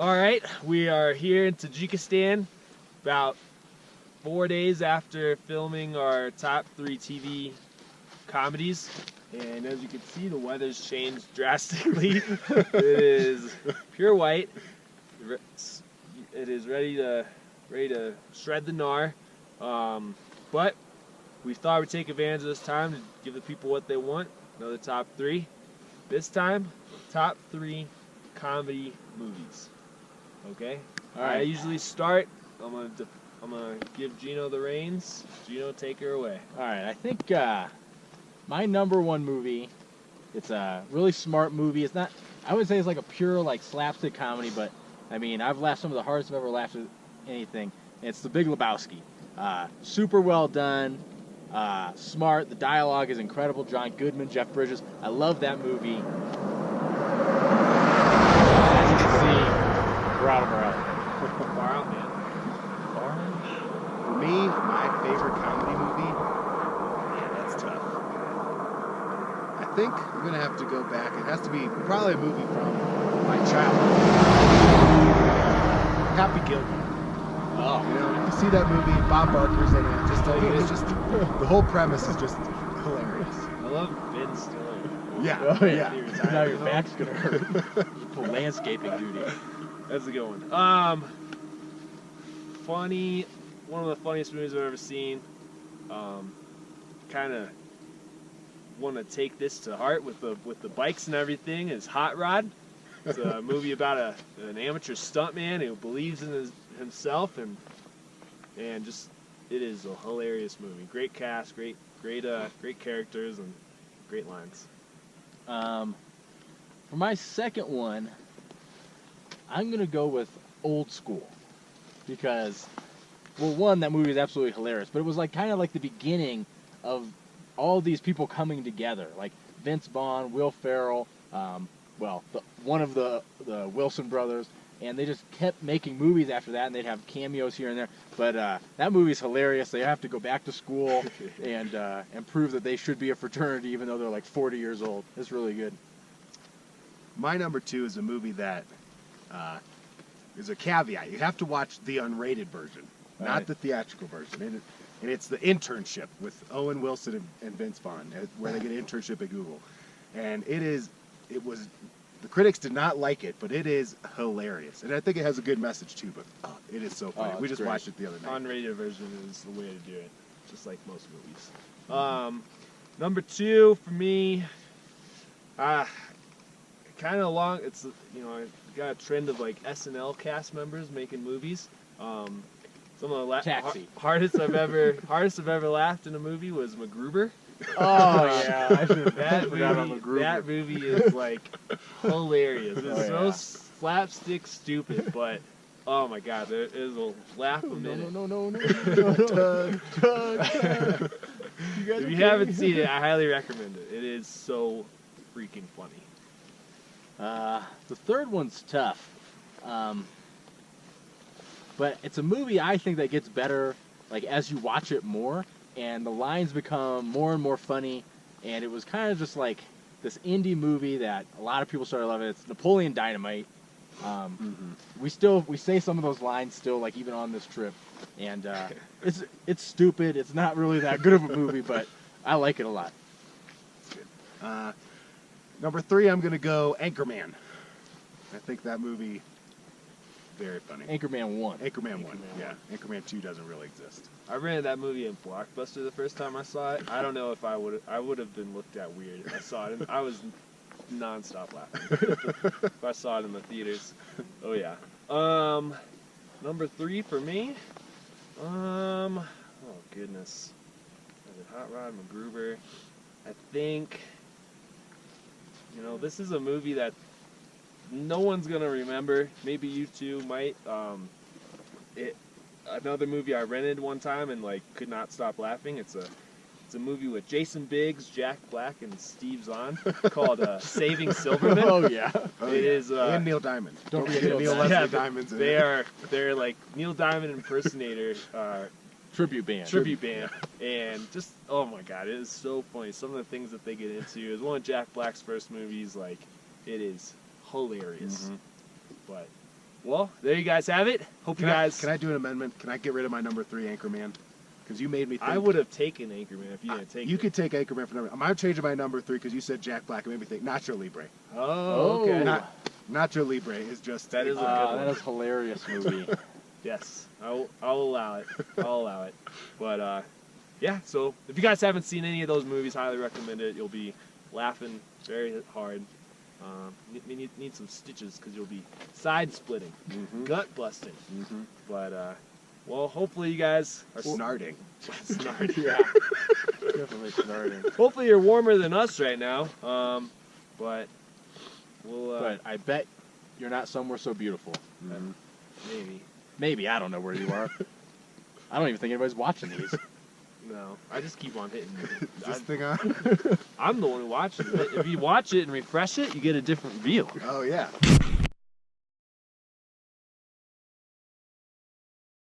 All right, we are here in Tajikistan about 4 days after filming our top 3 TV comedies. And as you can see, the weather's changed drastically. It is pure white. It is ready to shred the gnar. But we thought we'd take advantage of this time to give the people what they want. Another top 3. This time, top 3 comedy movies. Okay. All right. I usually start. I'm gonna give Gino the reins. Gino, take her away. All right, I think my number one movie. It's a really smart movie. It's not. I would say it's like a pure like slapstick comedy, but I mean I've laughed some of the hardest I've ever laughed at anything. It's The Big Lebowski. Super well done. Smart. The dialogue is incredible. John Goodman, Jeff Bridges. I love that movie. As you can see, we're out of our element. Far out, man. For me, my favorite comedy movie, yeah, that's tough. I think I'm going to have to go back. It has to be probably a movie from my childhood. Happy Gilmore. Oh. You know, you see that movie, Bob Barker's in it. It's just the whole premise is just hilarious. I love Ben Stiller. Yeah. Oh, yeah. Retired, Now your you know? back's gonna hurt. For landscaping duty. That's a good one. Funny. One of the funniest movies I've ever seen. Kind of want to take this to heart with the bikes and everything. Is Hot Rod. It's a movie about an amateur stuntman who believes in himself and just it is a hilarious movie. Great cast, great characters and great lines. For my second one, I'm gonna go with Old School because, well, one, that movie is absolutely hilarious, but it was like kind of like the beginning of all these people coming together, like Vince Vaughn, Will Ferrell, one of the Wilson brothers, and they just kept making movies after that, and they'd have cameos here and there. But that movie's hilarious. They have to go back to school and prove that they should be a fraternity, even though they're like 40 years old. It's really good. My number 2 is a movie that is a caveat. You have to watch the unrated version, not Right. the theatrical version. And it's The Internship with Owen Wilson and Vince Vaughn, where they get an internship at Google. And the critics did not like it, but it is hilarious. And I think it has a good message too, but it is so funny. We it's just great. watched it the other night. Unrated version is the way to do it, just like most movies. Number 2 for me, kind of along. It's I got a trend of like SNL cast members making movies. Some of the Taxi. hardest I've ever laughed in a movie was MacGruber. Oh yeah, I That movie is like hilarious. It's so slapstick stupid, but oh my god, there is a laugh a minute. No. If you haven't seen it, I highly recommend it. It is so freaking funny. The third one's tough, but it's a movie I think that gets better like as you watch it more, and the lines become more and more funny. And it was kind of just like this indie movie that a lot of people started loving. It's Napoleon Dynamite. We say some of those lines still, like even on this trip, and it's stupid. It's not really that good of a movie, but I like it a lot. Number 3, I'm going to go Anchorman. I think that movie, very funny. Anchorman 1. Anchorman 1, yeah. Anchorman 2 doesn't really exist. I rented that movie in Blockbuster the first time I saw it. I don't know if I would have been looked at weird if I saw it. I was nonstop laughing if I saw it in the theaters. Oh yeah. Number 3 for me. Oh goodness. Was it Hot Rod, MacGruber? I think. This is a movie that no one's gonna remember. Maybe you two might. Another movie I rented one time and like could not stop laughing. It's a movie with Jason Biggs, Jack Black, and Steve Zahn called Saving Silverman. Oh yeah. It is and Neil Diamond. Don't forget forget Neil Neil Leslie Diamond's in it. They're like Neil Diamond impersonator Tribute band. And just oh my god, it is so funny. Some of the things that they get into is one of Jack Black's first movies. Like it is hilarious, but well, there you guys have it. Hope you guys. Can I do an amendment? Can I get rid of my number 3 Anchorman? Because you made me think. I would have taken Anchorman if you didn't take it. You could take Anchorman for number. I'm changing my number 3 because you said Jack Black. It made me think Nacho Libre. Oh, okay. Nacho Libre is just. That is a good that one. is a hilarious movie. Yes, I'll allow it. I'll allow it. But yeah. So if you guys haven't seen any of those movies, highly recommend it. You'll be laughing very hard. Need some stitches because you'll be side splitting, gut busting. But well, hopefully you guys are Snarting. snarting. Yeah, definitely starting. Hopefully you're warmer than us right now. But we'll But I bet you're not somewhere so beautiful. maybe. Maybe, I don't know where you are. I don't even think anybody's watching these. No, I just keep on hitting. Is this thing on? I'm the one who watches it. If you watch it and refresh it, you get a different view. Oh yeah.